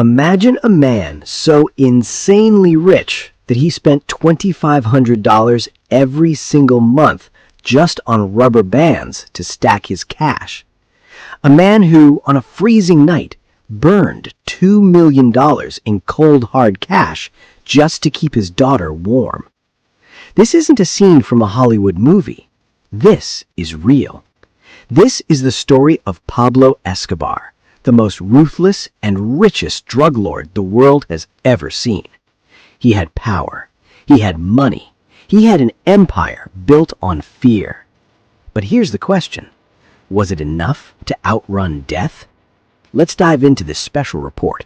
Imagine a man so insanely rich that he spent $2,500 every single month just on rubber bands to stack his cash. A man who, on a freezing night, burned $2 million in cold hard cash just to keep his daughter warm. This isn't a scene from a Hollywood movie. This is real. This is the story of Pablo Escobar, the most ruthless and richest drug lord the world has ever seen. He had power. He had money. He had an empire built on fear. But here's the question. Was it enough to outrun death? Let's dive into this special report.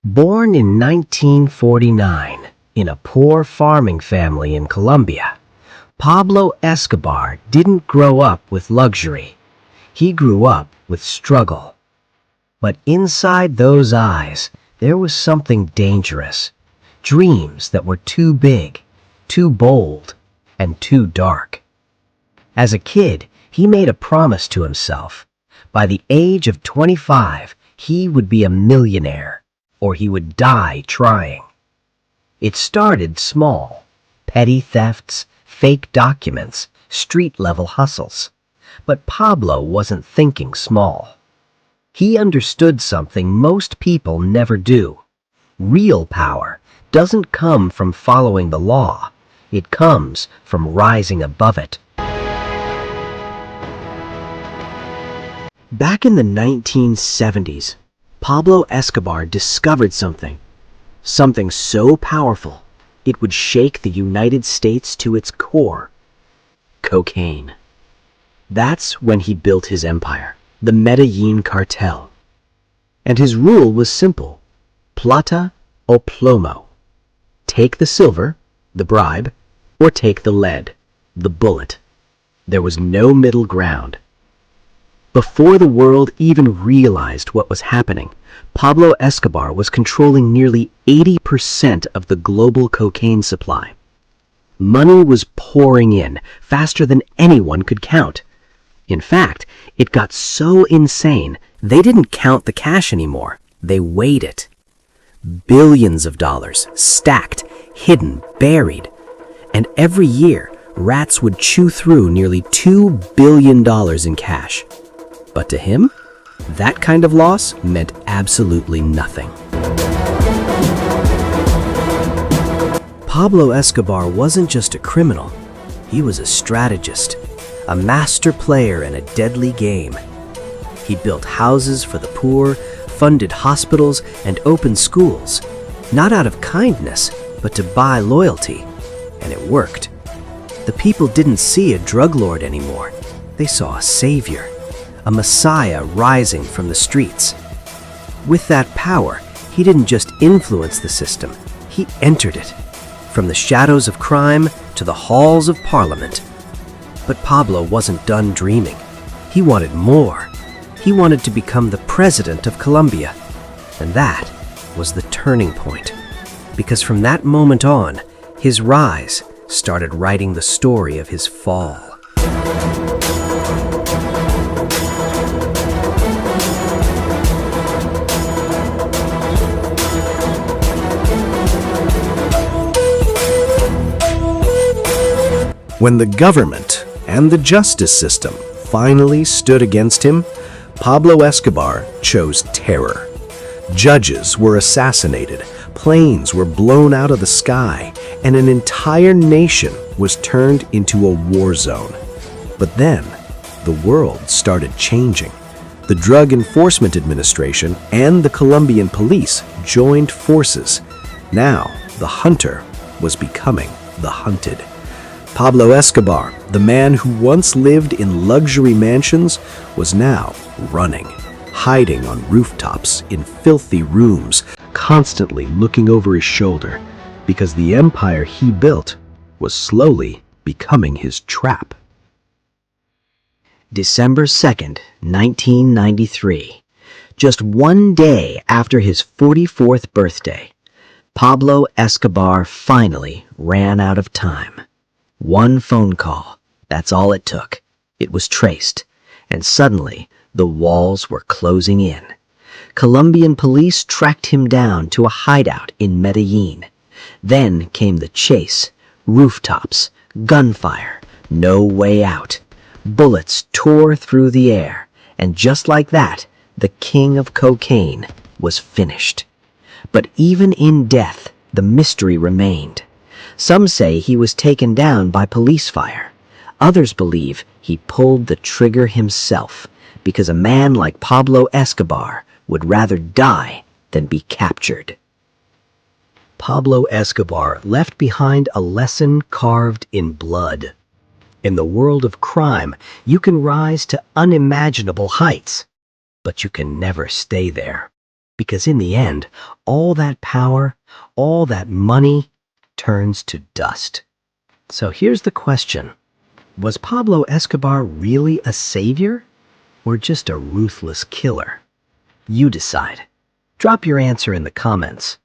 Born in 1949 in a poor farming family in Colombia, Pablo Escobar didn't grow up with luxury. He grew up with struggle. But inside those eyes, there was something dangerous. Dreams that were too big, too bold, and too dark. As a kid, he made a promise to himself. By the age of 25, he would be a millionaire, or he would die trying. It started small. Petty thefts, fake documents, street-level hustles. But Pablo wasn't thinking small. He understood something most people never do. Real power doesn't come from following the law. It comes from rising above it. Back in the 1970s, Pablo Escobar discovered something so powerful it would shake the United States to its core: cocaine. That's when he built his empire, the Medellin cartel. And his rule was simple: Plata o Plomo. Take the silver, the bribe, or take the lead, the bullet. There was no middle ground. Before the world even realized what was happening, Pablo Escobar was controlling nearly 80% of the global cocaine supply. Money was pouring in faster than anyone could count. In fact, it got so insane, they didn't count the cash anymore. They weighed it. Billions of dollars, stacked, hidden, buried. And every year, rats would chew through nearly $2 billion in cash. But to him, that kind of loss meant absolutely nothing. Pablo Escobar wasn't just a criminal. He was a strategist, a master player in a deadly game. He built houses for the poor, funded hospitals, and opened schools, not out of kindness, but to buy loyalty. And it worked. The people didn't see a drug lord anymore. They saw a savior, a messiah rising from the streets. With that power, he didn't just influence the system, he entered it. From the shadows of crime to the halls of parliament. But Pablo wasn't done dreaming. He wanted more. He wanted to become the president of Colombia. And that was the turning point. Because from that moment on, his rise started writing the story of his fall. When the government and the justice system finally stood against him, Pablo Escobar chose terror. Judges were assassinated, planes were blown out of the sky, and an entire nation was turned into a war zone. But then, the world started changing. The Drug Enforcement Administration and the Colombian police joined forces. Now, the hunter was becoming the hunted. Pablo Escobar, the man who once lived in luxury mansions, was now running, hiding on rooftops in filthy rooms, constantly looking over his shoulder, because the empire he built was slowly becoming his trap. December 2nd, 1993. Just one day after his 44th birthday, Pablo Escobar finally ran out of time. One phone call, that's all it took. It was traced, and suddenly the walls were closing in. Colombian police tracked him down to a hideout in Medellin. Then came the chase, rooftops, gunfire, no way out. Bullets tore through the air, and just like that, the king of cocaine was finished. But even in death, the mystery remained. Some say he was taken down by police fire. Others believe he pulled the trigger himself, because a man like Pablo Escobar would rather die than be captured. Pablo Escobar left behind a lesson carved in blood. In the world of crime, you can rise to unimaginable heights, but you can never stay there. Because in the end, all that power, all that money turns to dust. So here's the question. Was Pablo Escobar really a savior or just a ruthless killer? You decide. Drop your answer in the comments.